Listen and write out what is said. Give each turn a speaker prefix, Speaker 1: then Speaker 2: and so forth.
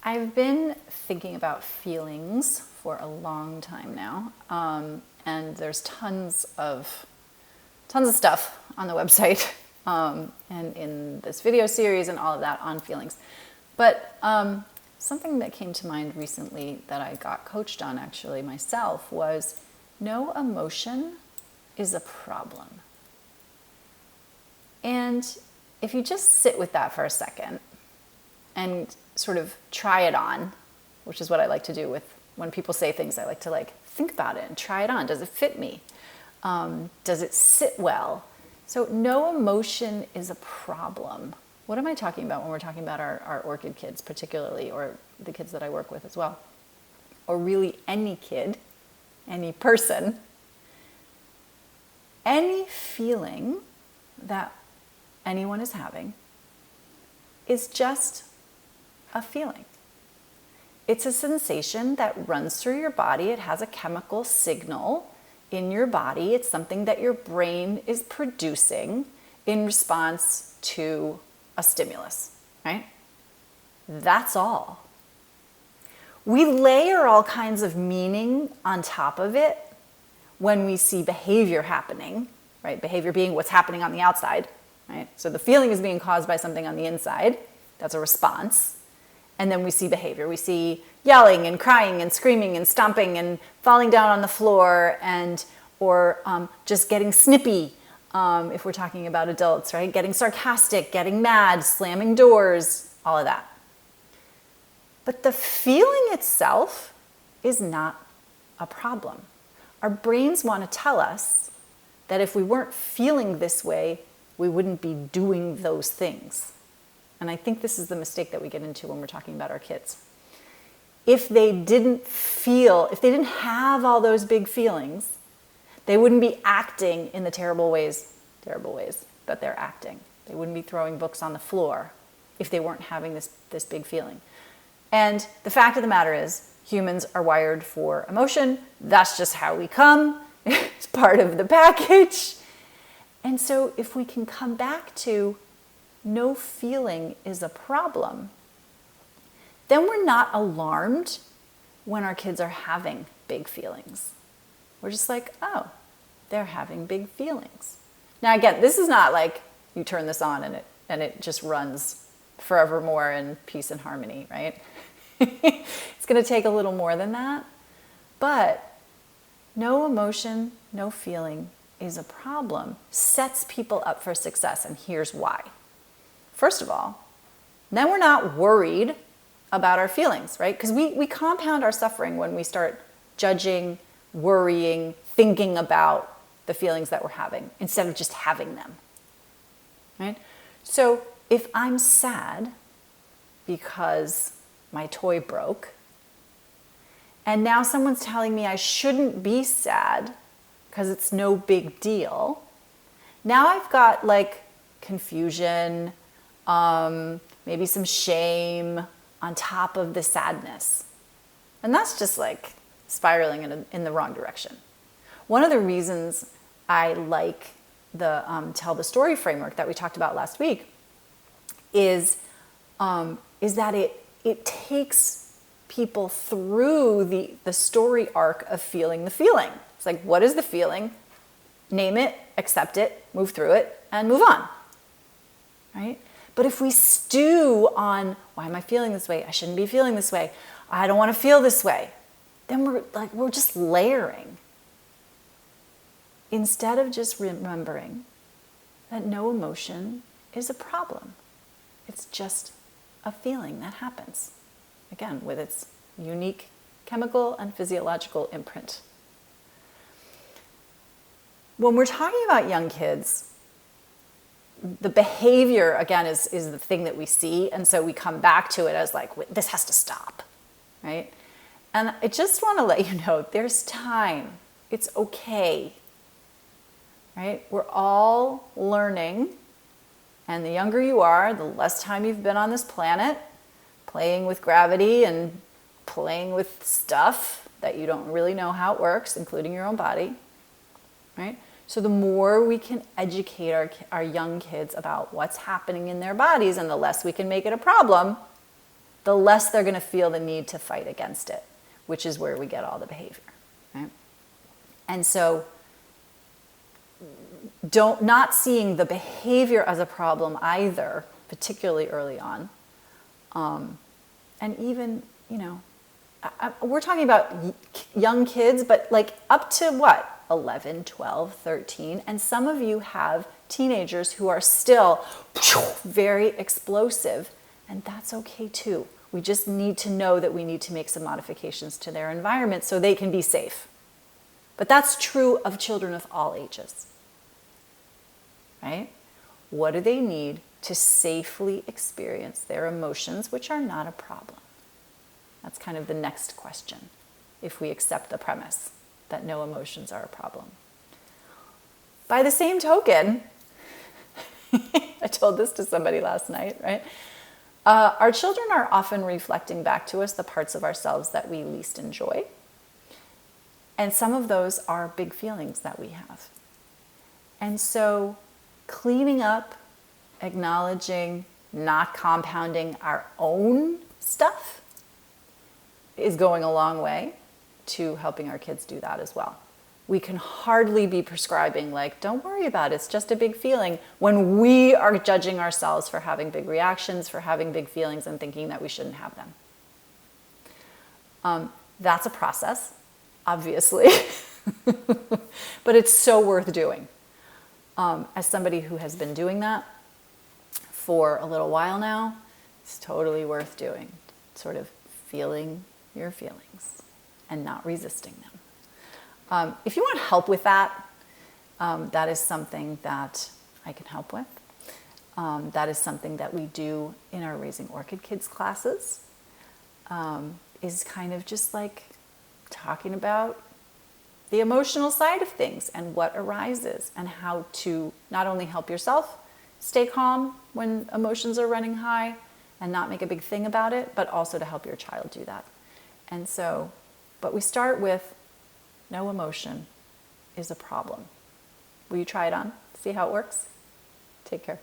Speaker 1: I've been thinking about feelings for a long time now, and there's tons of stuff on the website and in this video series and all of that on feelings. But something that came to mind recently that I got coached on actually myself was no emotion is a problem. And if you just sit with that for a second and sort of try it on, which is what I like to do with when people say things, I like to think about it and try it on. Does it fit me? Does it sit well? So no emotion is a problem. What am I talking about when we're talking about our orchid kids particularly, or the kids that I work with as well? Or really any kid, any person, any feeling that anyone is having is just a feeling. It's a sensation that runs through your body. It has a chemical signal in your body. It's something that your brain is producing in response to a stimulus, right? That's all. We layer all kinds of meaning on top of it when we see behavior happening, right? Behavior being what's happening on the outside, right? So the feeling is being caused by something on the inside. That's a response. And then we see behavior. We see yelling and crying and screaming and stomping and falling down on the floor or just getting snippy if we're talking about adults, right? Getting sarcastic, getting mad, slamming doors, all of that. But the feeling itself is not a problem. Our brains want to tell us that if we weren't feeling this way, we wouldn't be doing those things. And I think this is the mistake that we get into when we're talking about our kids. If they didn't have all those big feelings, they wouldn't be acting in the terrible ways that they're acting. They wouldn't be throwing books on the floor if they weren't having this big feeling. And the fact of the matter is, humans are wired for emotion. That's just how we come. It's part of the package. And so if we can come back to no feeling is a problem, then we're not alarmed when our kids are having big feelings. We're just like, oh, they're having big feelings. Now again, this is not like you turn this on and it just runs forevermore in peace and harmony, right? It's going to take a little more than that. But no emotion, no feeling is a problem sets people up for success, and here's why. First of all, then we're not worried about our feelings, right? Because we compound our suffering when we start judging, worrying, thinking about the feelings that we're having instead of just having them, right? So if I'm sad because my toy broke, and now someone's telling me I shouldn't be sad because it's no big deal, now I've got confusion, maybe some shame on top of the sadness. And that's just spiraling in the wrong direction. One of the reasons I like the tell the story framework that we talked about last week is that it takes people through the story arc of feeling the feeling. It's like, what is the feeling? Name it, accept it, move through it, and move on, right? But if we stew on, why am I feeling this way? I shouldn't be feeling this way. I don't want to feel this way. Then we're just layering. Instead of just remembering that no emotion is a problem. It's just a feeling that happens. Again, with its unique chemical and physiological imprint. When we're talking about young kids, the behavior, again, is the thing that we see. And so we come back to it as this has to stop, right? And I just want to let you know, there's time. It's okay, right? We're all learning. And the younger you are, the less time you've been on this planet, playing with gravity and playing with stuff that you don't really know how it works, including your own body, right? So the more we can educate our young kids about what's happening in their bodies and the less we can make it a problem, the less they're going to feel the need to fight against it, which is where we get all the behavior, right? And so not seeing the behavior as a problem either, particularly early on. And even, we're talking about young kids, but like up to what? 11, 12, 13. And some of you have teenagers who are still very explosive, and that's okay too. We just need to know that we need to make some modifications to their environment so they can be safe. But that's true of children of all ages, right? What do they need to safely experience their emotions, which are not a problem? That's kind of the next question, if we accept the premise that no emotions are a problem. By the same token, I told this to somebody last night, right? Our children are often reflecting back to us the parts of ourselves that we least enjoy. And some of those are big feelings that we have. And so cleaning up, acknowledging, not compounding our own stuff is going a long way to helping our kids do that as well. We can hardly be prescribing like, don't worry about it, it's just a big feeling, when we are judging ourselves for having big reactions, for having big feelings, and thinking that we shouldn't have them. That's a process, obviously, but it's so worth doing. As somebody who has been doing that for a little while now, it's totally worth doing. Sort of feeling your feelings and not resisting them. If you want help with that, that is something that I can help with. That is something that we do in our Raising Orchid Kids classes, is kind of just like talking about the emotional side of things and what arises and how to not only help yourself stay calm when emotions are running high and not make a big thing about it, but also to help your child do that. And so, but we start with no emotion is a problem. Will you try it on? See how it works? Take care.